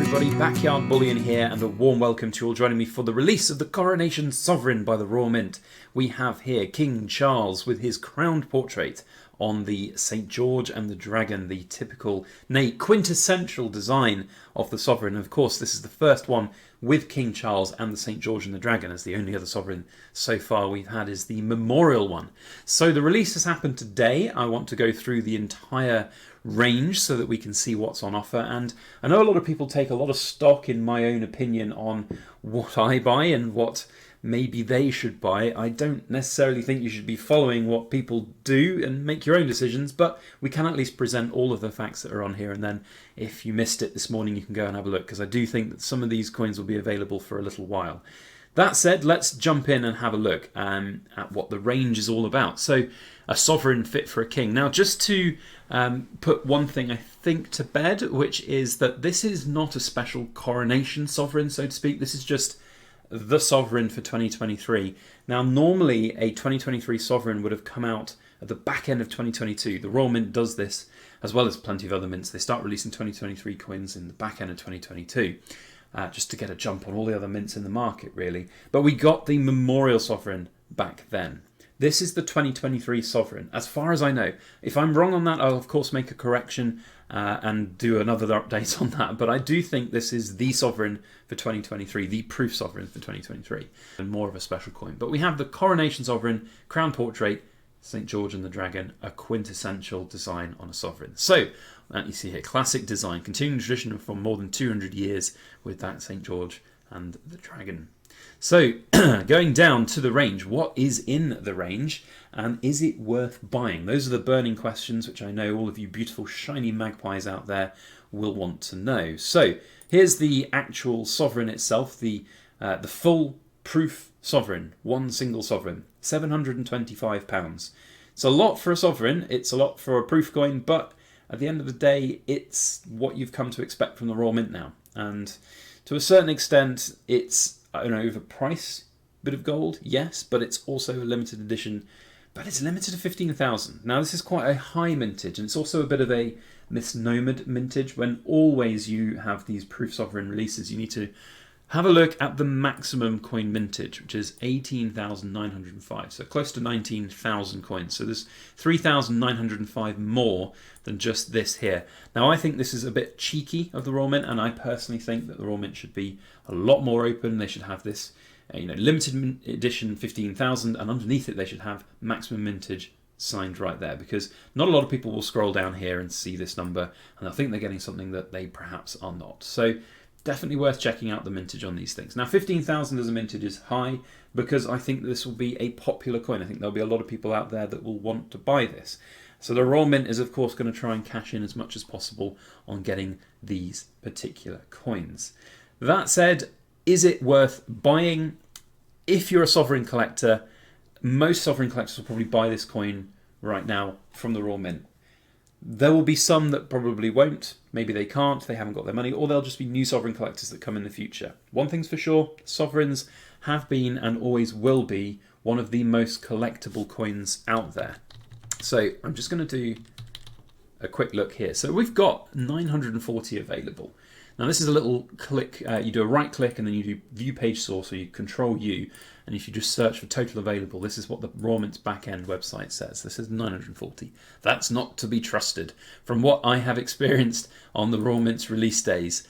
everybody, Backyard Bullion here, and a warm welcome to you all joining me for the release of the Coronation Sovereign by the Royal Mint. We have here King Charles with his crowned portrait on the St. George and the Dragon, the typical, nay, quintessential design of the sovereign. And of course, this is the first one with King Charles and the St. George and the Dragon, as the only other sovereign so far we've had is the memorial one. So the release has happened today. I want to go through the entire range so that we can see what's on offer, and I know a lot of people take a lot of stock in my own opinion on what I buy and what maybe they should buy. I don't necessarily think you should be following what people do and make your own decisions, but we can at least present all of the facts that are on here, and then if you missed it this morning you can go and have a look, because I do think that some of these coins will be available for a little while. That said, let's jump in and have a look at what the range is all about. So, a sovereign fit for a king. Now, just to put one thing I think to bed, which is that this is not a special coronation sovereign, so to speak. This is just the sovereign for 2023. Now, normally a 2023 sovereign would have come out at the back end of 2022. The Royal Mint does this, as well as plenty of other mints. They start releasing 2023 coins in the back end of 2022. Just to get a jump on all the other mints in the market, really. But we got the Memorial Sovereign back then. This is the 2023 Sovereign, as far as I know. If I'm wrong on that, I'll of course make a correction and do another update on that. But I do think this is the Sovereign for 2023, the Proof Sovereign for 2023, and more of a special coin. But we have the Coronation Sovereign, Crown Portrait, St. George and the Dragon, a quintessential design on a sovereign. So, that you see here, classic design, continuing tradition for more than 200 years with that St. George and the Dragon. So, going down to the range, what is in the range and is it worth buying? Those are the burning questions which I know all of you beautiful shiny magpies out there will want to know. So, here's the actual sovereign itself, the full proof sovereign, one single sovereign, £725. It's a lot for a sovereign, it's a lot for a proof coin, but at the end of the day, it's what you've come to expect from the Royal Mint now. And to a certain extent, it's an overpriced bit of gold, yes, but it's also a limited edition, but it's limited to 15,000. Now, this is quite a high mintage, and it's also a bit of a misnomered mintage. When always you have these proof sovereign releases, you need to have a look at the maximum coin mintage, which is 18,905, so close to 19,000 coins. So there's 3,905 more than just this here. Now, I think this is a bit cheeky of the Royal Mint, and I personally think that the Royal Mint should be a lot more open. They should have this, limited edition 15,000, and underneath it they should have maximum mintage signed right there, because not a lot of people will scroll down here and see this number, and I think they're getting something that they perhaps are not. So, definitely worth checking out the mintage on these things. Now, 15,000 as a mintage is high because I think this will be a popular coin. I think there'll be a lot of people out there that will want to buy this. So the Royal Mint is, of course, going to try and cash in as much as possible on getting these particular coins. That said, is it worth buying? If you're a sovereign collector, most sovereign collectors will probably buy this coin right now from the Royal Mint. There will be some that probably won't. Maybe they can't, they haven't got their money, or they'll just be new sovereign collectors that come in the future. One thing's for sure, sovereigns have been and always will be one of the most collectible coins out there. So I'm just going to do a quick look here. So we've got 940 available. Now this is a little click, you do a right click and then you do view page source, or you control U, and if you just search for total available, this is what the Royal Mint's back-end website says. This is 940. That's not to be trusted. From what I have experienced on the Royal Mint's release days,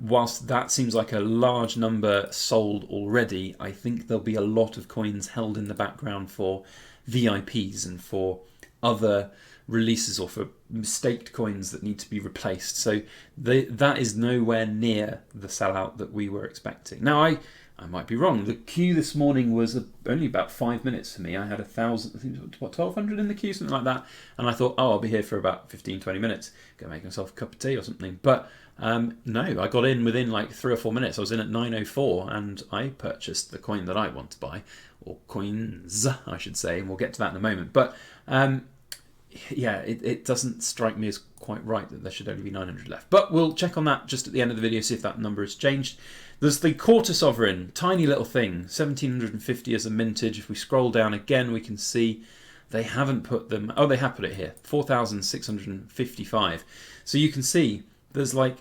whilst that seems like a large number sold already, I think there'll be a lot of coins held in the background for VIPs and for other releases, or for mistaked coins that need to be replaced. So that is nowhere near the sellout that we were expecting. Now, I might be wrong. The queue this morning was only about 5 minutes for me. I had 1,200 in the queue, something like that. And I thought, oh, I'll be here for about 15, 20 minutes. Go make myself a cup of tea or something. But no, I got in within like 3 or 4 minutes. I was in at 9:04 and I purchased the coin that I want to buy. Or coins, I should say. And we'll get to that in a moment. But yeah, it doesn't strike me as quite right that there should only be 900 left. But we'll check on that just at the end of the video, see if that number has changed. There's the Quarter Sovereign, tiny little thing, 1750 as a mintage. If we scroll down again, we can see they haven't put them... Oh, they have put it here, 4,655. So you can see there's like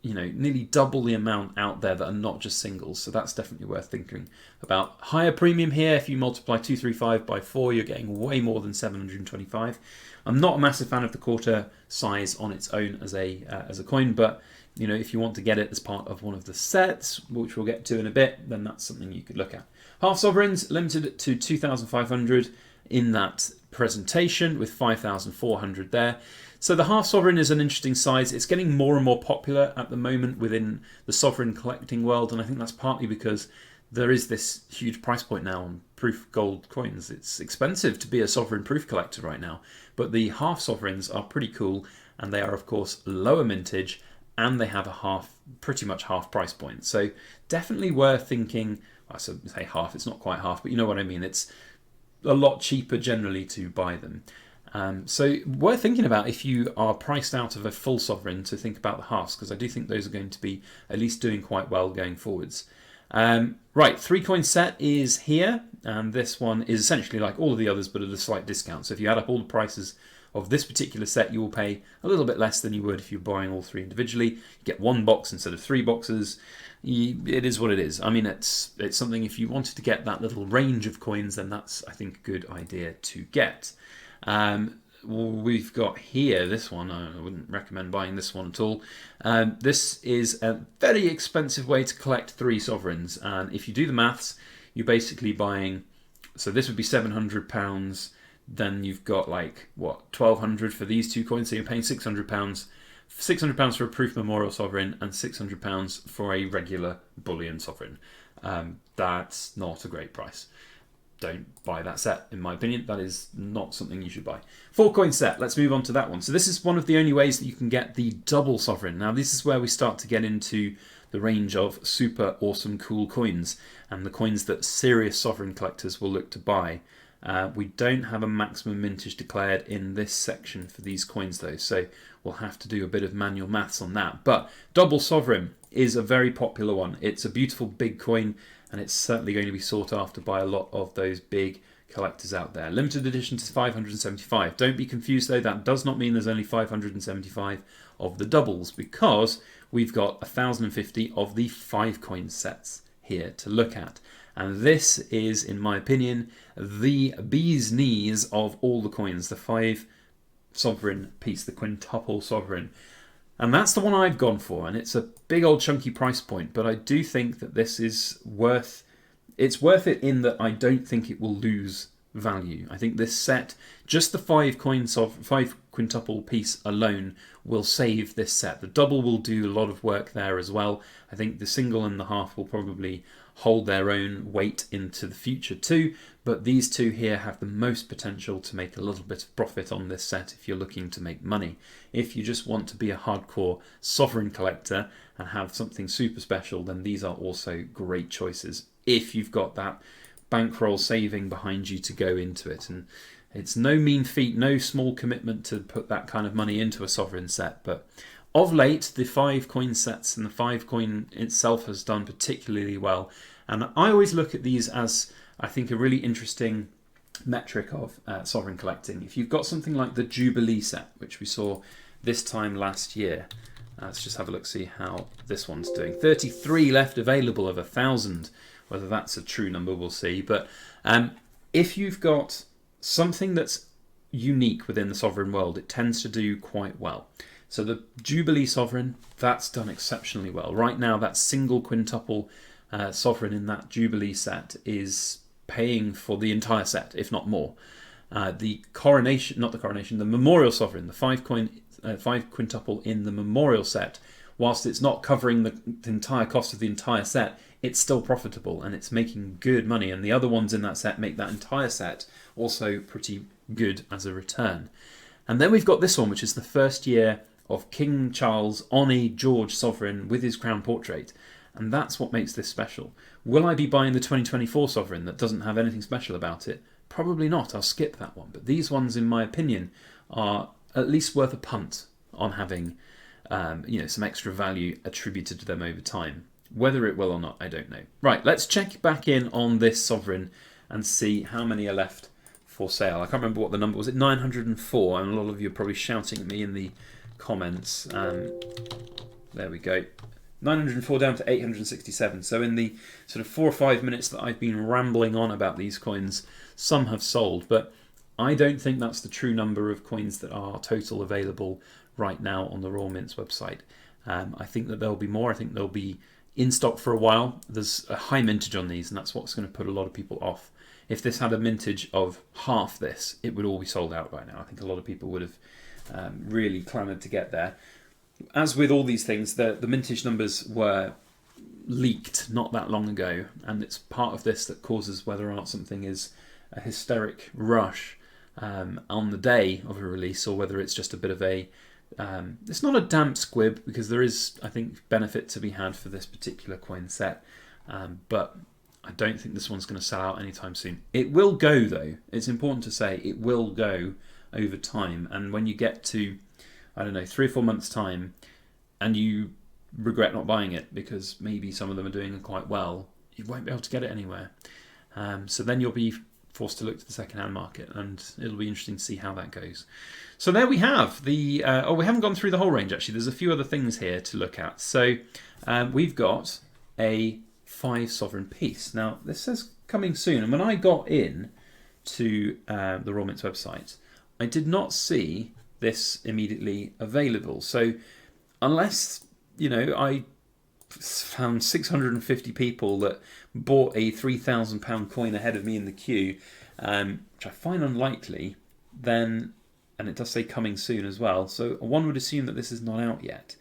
you know, nearly double the amount out there that are not just singles. So that's definitely worth thinking about. Higher premium here. If you multiply 235 by 4, you're getting way more than 725. I'm not a massive fan of the quarter size on its own as a coin, but you know, if you want to get it as part of one of the sets, which we'll get to in a bit, then that's something you could look at. Half sovereigns limited to 2,500 in that presentation, with 5,400 there. So the half sovereign is an interesting size. It's getting more and more popular at the moment within the sovereign collecting world, and I think that's partly because there is this huge price point now on proof gold coins. It's expensive to be a sovereign proof collector right now, but the half sovereigns are pretty cool, and they are of course lower mintage, and they have a pretty much half price point. So definitely worth thinking. I say half, it's not quite half, but you know what I mean. It's a lot cheaper generally to buy them. So worth thinking about if you are priced out of a full sovereign, to think about the halves, because I do think those are going to be at least doing quite well going forwards. Right, 3-coin set is here, and this one is essentially like all of the others but at a slight discount. So if you add up all the prices of this particular set, you will pay a little bit less than you would if you're buying all 3 individually. You get 1 box instead of 3 boxes. It is what it is. I mean, it's something, if you wanted to get that little range of coins, then that's, I think, a good idea to get. We've got here this one. I wouldn't recommend buying this one at all. This is a very expensive way to collect 3 sovereigns, and if you do the maths, you're basically buying, so this would be £700, then you've got like what, 1,200 for these 2 coins, so you're paying £600. £600 for a proof memorial sovereign and £600 for a regular bullion sovereign. That's not a great price. Don't buy that set, in my opinion. That is not something you should buy. 4-coin set, let's move on to that one. So this is one of the only ways that you can get the double sovereign. Now this is where we start to get into the range of super awesome cool coins, and the coins that serious sovereign collectors will look to buy. We don't have a maximum mintage declared in this section for these coins though, so we'll have to do a bit of manual maths on that. But double sovereign is a very popular one. It's a beautiful big coin, and it's certainly going to be sought after by a lot of those big collectors out there. Limited edition to 575. Don't be confused though, that does not mean there's only 575 of the doubles, because we've got 1,050 of the 5-coin sets here to look at. And this is, in my opinion, the bee's knees of all the coins, the 5 sovereign piece, the quintuple sovereign. And that's the one I've gone for, and it's a big old chunky price point, but I do think that this is worth it in that I don't think it will lose value. I think this set, just the 5 quintuple piece alone, will save this set. The double will do a lot of work there as well. I think the single and the half will probably hold their own weight into the future too, but these 2 here have the most potential to make a little bit of profit on this set if you're looking to make money. If you just want to be a hardcore sovereign collector and have something super special, then these are also great choices if you've got that bankroll saving behind you to go into it. And it's no mean feat, no small commitment to put that kind of money into a sovereign set, but of late the 5-coin sets and the 5-coin itself has done particularly well. And I always look at these as, I think, a really interesting metric of sovereign collecting. If you've got something like the Jubilee set, which we saw this time last year, let's just have a look, see how this one's doing. 33 left available of 1,000. Whether that's a true number, we'll see. But if you've got something that's unique within the sovereign world, it tends to do quite well. So the Jubilee sovereign, that's done exceptionally well. Right now, that single quintuple sovereign in that Jubilee set is paying for the entire set, if not more. The Coronation, not the Coronation, the Memorial sovereign, the 5 quintuple in the Memorial set, whilst it's not covering the entire cost of the entire set, it's still profitable and it's making good money. And the other ones in that set make that entire set also pretty good as a return. And then we've got this one, which is the first year of King Charles on a George sovereign with his crown portrait. And that's what makes this special. Will I be buying the 2024 sovereign that doesn't have anything special about it? Probably not. I'll skip that one. But these ones, in my opinion, are at least worth a punt on having some extra value attributed to them over time. Whether it will or not, I don't know. Right, let's check back in on this sovereign and see how many are left for sale. I can't remember what the number was. It 904, and a lot of you are probably shouting at me in the comments. There we go. 904 down to 867. So in the sort of 4 or 5 minutes that I've been rambling on about these coins, some have sold, but I don't think that's the true number of coins that are total available right now on the Royal Mint's website. I think that there'll be more. I think they'll be in stock for a while. There's a high mintage on these, and that's what's going to put a lot of people off. If this had a mintage of half this, it would all be sold out by now. I think a lot of people would have really clamoured to get there. As with all these things, the mintage numbers were leaked not that long ago, and it's part of this that causes whether or not something is a hysteric rush on the day of a release, or whether it's just a bit of a it's not a damp squib, because there is, I think, benefit to be had for this particular coin set, but I don't think this one's going to sell out anytime soon. It will go, though. It's important to say it will go over time, and when you get to, I don't know, 3 or 4 months time and you regret not buying it because maybe some of them are doing quite well, you won't be able to get it anywhere. So then you'll be forced to look to the second-hand market, and it'll be interesting to see how that goes. So there we have the... oh, we haven't gone through the whole range, actually. There's a few other things here to look at. So we've got a 5 sovereign piece. Now, this says coming soon, and when I got in to the Royal Mint's website, I did not see this immediately available. So unless, I found 650 people that bought a £3,000 coin ahead of me in the queue, which I find unlikely, then, and it does say coming soon as well, so one would assume that this is not out yet.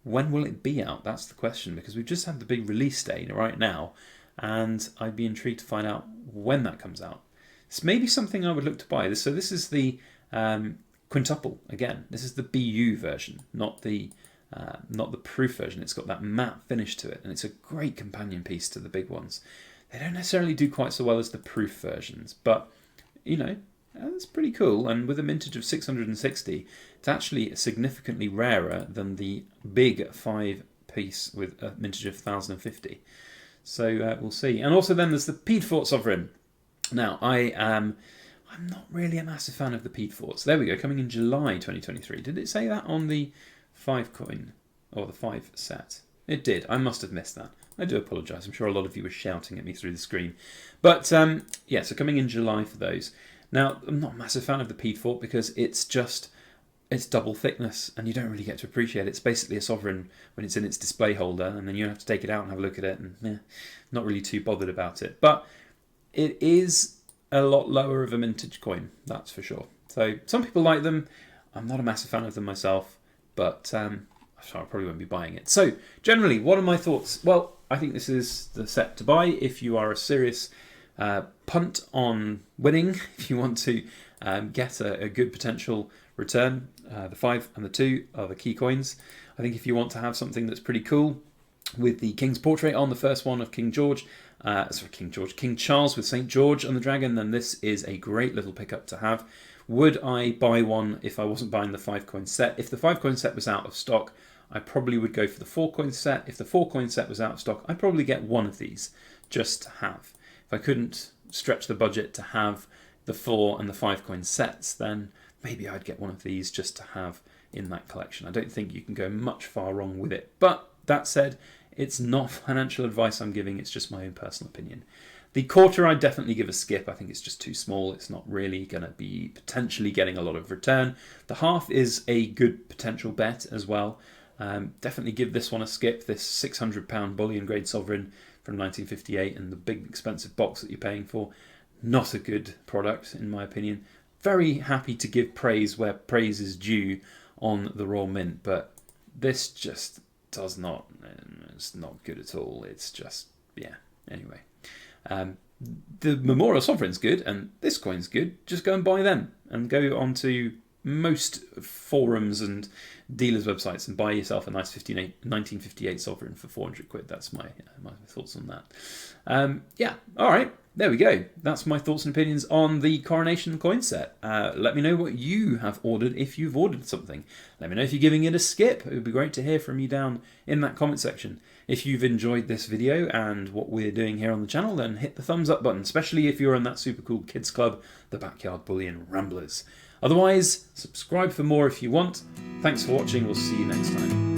When will it be out? That's the question, because we've just had the big release day right now, and I'd be intrigued to find out when that comes out. It's maybe something I would look to buy. So this is the quintuple again. This is the BU version, not the proof version. It's got that matte finish to it, and it's a great companion piece to the big ones. They don't necessarily do quite so well as the proof versions, but it's pretty cool. And with a mintage of 660, it's actually significantly rarer than the big 5 piece with a mintage of 1050. So we'll see. And also then there's the Piedfort sovereign. Now I'm not really a massive fan of the Piedforts. There we go, coming in July 2023. Did it say that on the 5 coin or the 5 set? It did. I must have missed that. I do apologise. I'm sure a lot of you were shouting at me through the screen. But yeah, so coming in July for those. Now, I'm not a massive fan of the Piedfort because it's double thickness, and you don't really get to appreciate it. It's basically a sovereign when it's in its display holder, and then you have to take it out and have a look at it, and not really too bothered about it. But it is a lot lower of a mintage coin, that's for sure. So some people like them. I'm not a massive fan of them myself, but I probably won't be buying it. So generally, what are my thoughts? Well, I think this is the set to buy if you are a serious punt on winning, if you want to get a good potential return. The 5 and the 2 are the key coins. I think if you want to have something that's pretty cool, with the King's portrait on the first one of King Charles with St. George on the dragon, then this is a great little pickup to have. Would I buy one if I wasn't buying the 5 coin set? If the 5 coin set was out of stock, I probably would go for the 4 coin set. If the 4 coin set was out of stock, I'd probably get one of these just to have. If I couldn't stretch the budget to have the 4 and the 5 coin sets, then maybe I'd get one of these just to have in that collection. I don't think you can go much far wrong with it. But that said, it's not financial advice I'm giving, it's just my own personal opinion. The quarter I'd definitely give a skip. I think it's just too small. It's not really going to be potentially getting a lot of return. The half is a good potential bet as well. Definitely give this one a skip, this £600 bullion grade sovereign from 1958 and the big expensive box that you're paying for. Not a good product in my opinion. Very happy to give praise where praise is due on the Royal Mint, but this just does not, it's not good at all. It's just, yeah, anyway. The Memorial Sovereign's good and this coin's good. Just go and buy them and go onto most forums and dealers' websites and buy yourself a nice 1958 sovereign for 400 quid. That's my thoughts on that. Yeah, all right. There we go. That's my thoughts and opinions on the Coronation coin set. Let me know what you have ordered if you've ordered something. Let me know if you're giving it a skip. It would be great to hear from you down in that comment section. If you've enjoyed this video and what we're doing here on the channel, then hit the thumbs up button, especially if you're in that super cool kids club, the Backyard Bullion Ramblers. Otherwise, subscribe for more if you want. Thanks for watching. We'll see you next time.